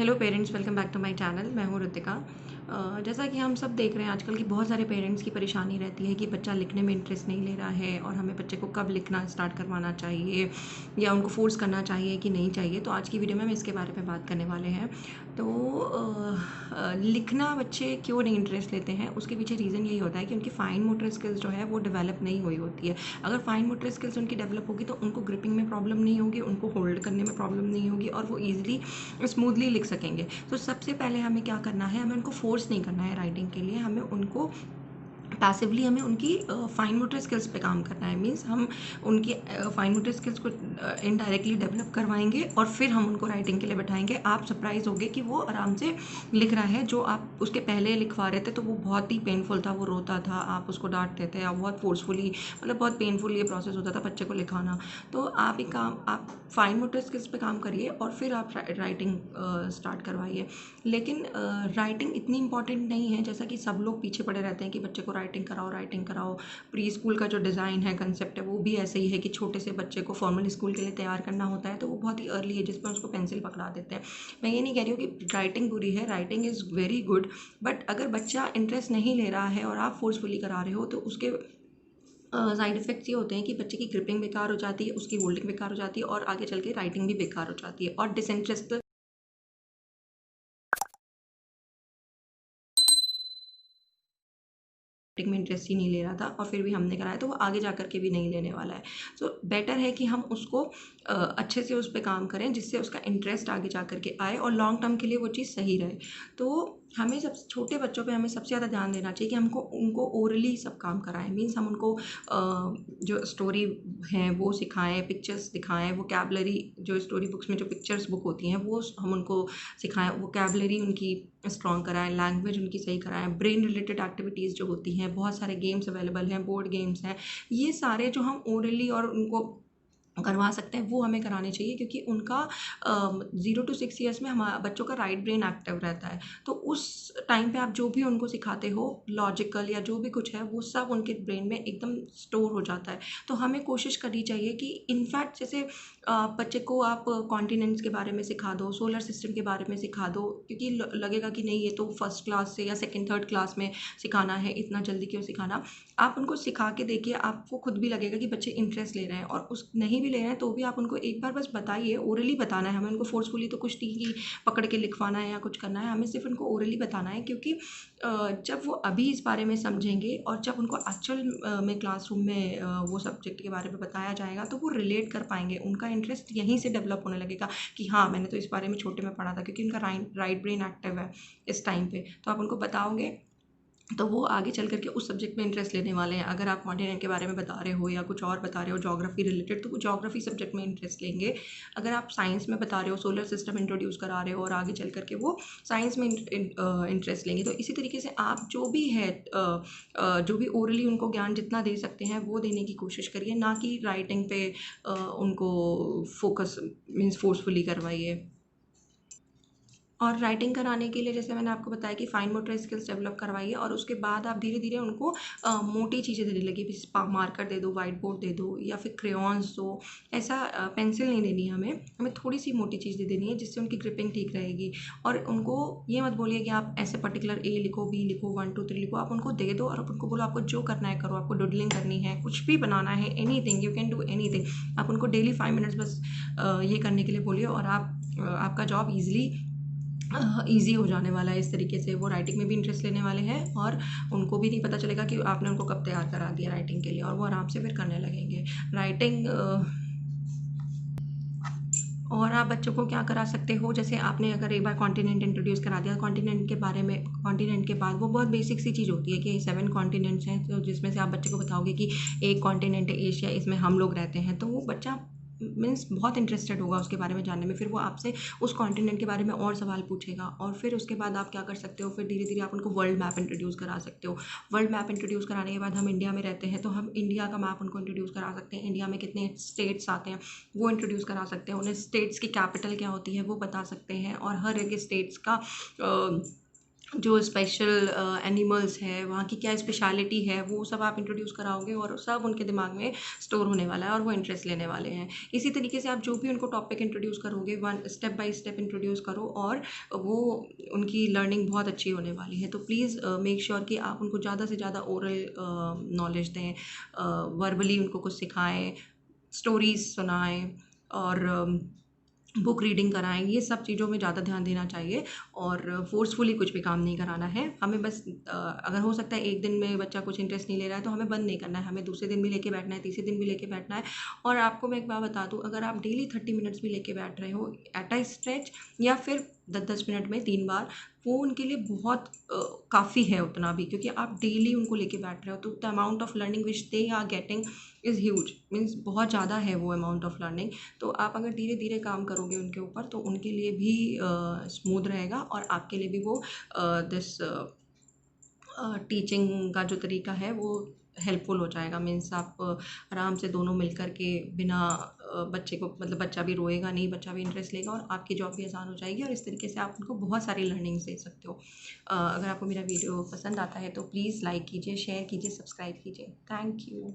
Hello parents, welcome back to my channel. मैं हूँ ऋतिका। जैसा कि हम सब देख रहे हैं आजकल की बहुत सारे पेरेंट्स की परेशानी रहती है कि बच्चा लिखने में इंटरेस्ट नहीं ले रहा है और हमें बच्चे को कब लिखना स्टार्ट करवाना चाहिए या उनको फोर्स करना चाहिए कि नहीं चाहिए। तो आज की वीडियो में हम इसके बारे में बात करने वाले हैं। तो लिखना बच्चे क्यों नहीं इंटरेस्ट लेते हैं, उसके पीछे रीज़न यही होता है कि उनकी फाइन मोटर स्किल्स जो है वो डेवलप नहीं हुई होती है। अगर फाइन मोटर स्किल्स उनकी डेवलप होगी तो उनको ग्रिपिंग में प्रॉब्लम नहीं होगी, उनको होल्ड करने में प्रॉब्लम नहीं होगी और वो ईजिली स्मूथली लिख सकेंगे। तो सबसे पहले हमें क्या करना है, हमें उनको फोर्स नहीं करना है राइटिंग के लिए, हमें उनको पैसिवली हमें उनकी फाइन मोटर स्किल्स पे काम करना है। मीन्स हम उनकी फाइन मोटर स्किल्स को इनडायरेक्टली डेवलप करवाएंगे और फिर हम उनको राइटिंग के लिए बैठाएंगे। आप सरप्राइज होगे कि वो आराम से लिख रहा है। जो आप उसके पहले लिखवा रहे थे तो वो बहुत ही पेनफुल था, वो रोता था, आप उसको डांटते थे, आप बहुत फोर्सफुली, मतलब बहुत पेनफुल ये प्रोसेस होता था बच्चे को लिखाना। तो आप एक काम, आप फाइन मोटर स्किल्स पे काम करिए और फिर आप राइटिंग स्टार्ट करवाइए। लेकिन राइटिंग इतनी इंपॉर्टेंट नहीं है जैसा कि सब लोग पीछे पड़े रहते हैं कि बच्चे को राइटिंग कराओ, राइटिंग कराओ। प्री स्कूल का जो डिज़ाइन है, कंसेप्ट है, वो भी ऐसे ही है कि छोटे से बच्चे को फॉर्मल स्कूल के लिए तैयार करना होता है तो वो बहुत ही अर्ली एजेस पर उसको पेंसिल पकड़ा देते हैं। मैं ये नहीं कह रही हूँ कि राइटिंग बुरी है, writing is very good. But अगर बच्चा इंटरेस्ट नहीं ले रहा है और आप फोर्सफुली करा रहे हो तो उसके साइड इफ़ेक्ट्स ये होते हैं कि बच्चे की ग्रिपिंग बेकार हो जाती है, उसकी होल्डिंग बेकार हो जाती है और आगे चल के राइटिंग भी बेकार हो जाती है और डिसइंटरेस्ट में इंटरेस्ट ही नहीं ले रहा था और फिर भी हमने कराया तो वो आगे जा कर के भी नहीं लेने वाला है। सो बेटर है कि हम उसको अच्छे से उस पर काम करें जिससे उसका इंटरेस्ट आगे जा कर के आए और लॉन्ग टर्म के लिए वो चीज़ सही रहे। तो हमें सब छोटे बच्चों पे हमें सबसे ज़्यादा ध्यान देना चाहिए कि हमको उनको ओरली सब काम कराएं। मीन्स हम उनको जो स्टोरी हैं वो सिखाएं, पिक्चर्स दिखाएं, वोकैबलरी जो स्टोरी बुक्स में जो पिक्चर्स बुक होती हैं वो हम उनको सिखाएं, वोकैबलरी उनकी स्ट्रॉन्ग कराएं, लैंग्वेज उनकी सही कराएं, ब्रेन रिलेटेड एक्टिविटीज़ जो होती हैं, बहुत सारे गेम्स अवेलेबल हैं, बोर्ड गेम्स हैं, ये सारे जो हम ओरली और उनको करवा सकते हैं वो हमें कराने चाहिए क्योंकि उनका 0 to 6 ईयर्स में हमारा बच्चों का राइट ब्रेन एक्टिव रहता है। तो उस टाइम पे आप जो भी उनको सिखाते हो लॉजिकल या जो भी कुछ है वो सब उनके ब्रेन में एकदम स्टोर हो जाता है। तो हमें कोशिश करनी चाहिए कि इनफैक्ट जैसे बच्चे को आप कॉन्टिनेंट्स के बारे में सिखा दो, सोलर सिस्टम के बारे में सिखा दो, क्योंकि लगेगा कि नहीं ये तो फर्स्ट क्लास से या सेकेंड थर्ड क्लास में सिखाना है, इतना जल्दी क्यों सिखाना। आप उनको सिखा के देखिए, आपको खुद भी लगेगा कि बच्चे इंटरेस्ट ले रहे हैं। और उस नहीं भी ले रहे हैं तो भी आप उनको एक बार बस बताइए, ओरली बताना है हमें उनको, फोर्सफुली तो कुछ नहीं कि पकड़ के लिखवाना है या कुछ करना है, हमें सिर्फ उनको ओरली बताना है। क्योंकि जब वो अभी इस बारे में समझेंगे और जब उनको एक्चुअल में क्लासरूम में वो सब्जेक्ट के बारे में बताया जाएगा तो वो रिलेट कर पाएंगे, उनका इंटरेस्ट यहीं से डेवलप होने लगेगा कि हाँ मैंने तो इस बारे में छोटे में पढ़ा था, क्योंकि उनका राइट ब्रेन एक्टिव है इस टाइम पे। तो आप उनको बताओगे तो वो आगे चल करके उस सब्जेक्ट में इंटरेस्ट लेने वाले हैं। अगर आप कॉन्टिनेंट के बारे में बता रहे हो या कुछ और बता रहे हो ज्योग्राफी रिलेटेड तो वो ज्योग्राफी सब्जेक्ट में इंटरेस्ट लेंगे। अगर आप साइंस में बता रहे हो, सोलर सिस्टम इंट्रोड्यूस करा रहे हो और आगे चल करके वो साइंस में इंटरेस्ट लेंगे। तो इसी तरीके से आप जो भी है जो भी ओरली उनको ज्ञान जितना दे सकते हैं वो देने की कोशिश करिए, ना कि राइटिंग पे उनको फोकस मीन्स फोर्सफुली करवाइए। और राइटिंग कराने के लिए जैसे मैंने आपको बताया कि फाइन मोटर स्किल्स डेवलप करवाइए और उसके बाद आप धीरे धीरे उनको मोटी चीज़ें देने लगी, मार्कर दे दो, वाइट बोर्ड दे दो या फिर क्रेयॉन्स दो। ऐसा पेंसिल नहीं देनी है हमें, हमें थोड़ी सी मोटी चीज़ दे देनी है जिससे उनकी ग्रिपिंग ठीक रहेगी। और उनको ये मत बोलिए कि आप ऐसे पर्टिकुलर ए लिखो, बी लिखो, 1 2 3 लिखो। आप उनको दे दो और आप उनको बोलो आपको जो करना है करो, आपको डुडलिंग करनी है, कुछ भी बनाना है, anything you can do anything. आप उनको डेली 5 मिनट्स बस ये करने के लिए बोलिए और आपका जॉब ईज़ी हो जाने वाला है। इस तरीके से वो राइटिंग में भी इंटरेस्ट लेने वाले हैं और उनको भी नहीं पता चलेगा कि आपने उनको कब तैयार करा दिया राइटिंग के लिए, और वो आराम से फिर करने लगेंगे राइटिंग। और आप बच्चों को क्या करा सकते हो, जैसे आपने अगर एक बार कॉन्टिनेंट इंट्रोड्यूस करा दिया, कॉन्टिनेंट के बारे में, कॉन्टिनेंट के बाद वो बहुत बेसिक सी चीज़ होती है कि 7 कॉन्टिनेंट्स हैं, तो जिसमें से आप बच्चे को बताओगे कि एक कॉन्टिनेंट है एशिया, इसमें हम लोग रहते हैं, तो वो बच्चा मीन्स बहुत इंटरेस्टेड होगा उसके बारे में जानने में। फिर वो आपसे उस कॉन्टिनेंट के बारे में और सवाल पूछेगा और फिर उसके बाद आप क्या कर सकते हो, फिर धीरे धीरे आप उनको वर्ल्ड मैप इंट्रोड्यूस करा सकते हो। वर्ल्ड मैप इंट्रोड्यूस कराने के बाद, हम इंडिया में रहते हैं तो हम इंडिया का मैप उनको इंट्रोड्यूस करा सकते हैं, इंडिया में कितने स्टेट्स आते हैं वो इंट्रोड्यूस करा सकते हैं, उन्हें स्टेट्स की कैपिटल क्या होती है वो बता सकते हैं और हर एक स्टेट्स का जो स्पेशल एनिमल्स है, वहाँ की क्या स्पेशलिटी है, वो सब आप इंट्रोड्यूस कराओगे और सब उनके दिमाग में स्टोर होने वाला है और वो इंटरेस्ट लेने वाले हैं। इसी तरीके से आप जो भी उनको टॉपिक इंट्रोड्यूस करोगे, one step by step introduce करो और वो उनकी लर्निंग बहुत अच्छी होने वाली है। तो प्लीज़ मेक श्योर कि आप उनको ज़्यादा से ज़्यादा ओरल नॉलेज दें, वर्बली उनको कुछ सिखाएँ, स्टोरीज़ सुनाएँ और बुक रीडिंग कराएँ। ये सब चीज़ों में ज़्यादा ध्यान देना चाहिए और फ़ोर्सफुली कुछ भी काम नहीं कराना है। हमें बस अगर हो सकता है एक दिन में बच्चा कुछ इंटरेस्ट नहीं ले रहा है तो हमें बंद नहीं करना है, हमें दूसरे दिन भी लेके बैठना है, तीसरे दिन भी लेके बैठना है। और आपको मैं एक बात बता दूँ, अगर आप डेली 30 मिनट्स भी लेके बैठ रहे हो एट अ स्ट्रेच या फिर 10-10 मिनट में 3 बार, वो उनके लिए बहुत काफ़ी है उतना भी, क्योंकि आप डेली उनको लेके बैठ रहे हो, तो the amount of learning which they are getting is huge, means बहुत ज़्यादा है वो अमाउंट ऑफ लर्निंग। तो आप अगर धीरे-धीरे काम करोगे उनके ऊपर तो उनके लिए भी स्मूथ रहेगा और आपके लिए भी वो दिस टीचिंग का जो तरीका है वो हेल्पफुल हो जाएगा। मीन्स आप आराम से दोनों मिलकर के बिना बच्चे को, मतलब बच्चा भी रोएगा नहीं, बच्चा भी इंटरेस्ट लेगा और आपकी जॉब भी आसान हो जाएगी और इस तरीके से आप उनको बहुत सारी लर्निंग्स दे सकते हो। अगर आपको मेरा वीडियो पसंद आता है तो प्लीज़ लाइक कीजिए, शेयर कीजिए, सब्सक्राइब कीजिए। Thank you.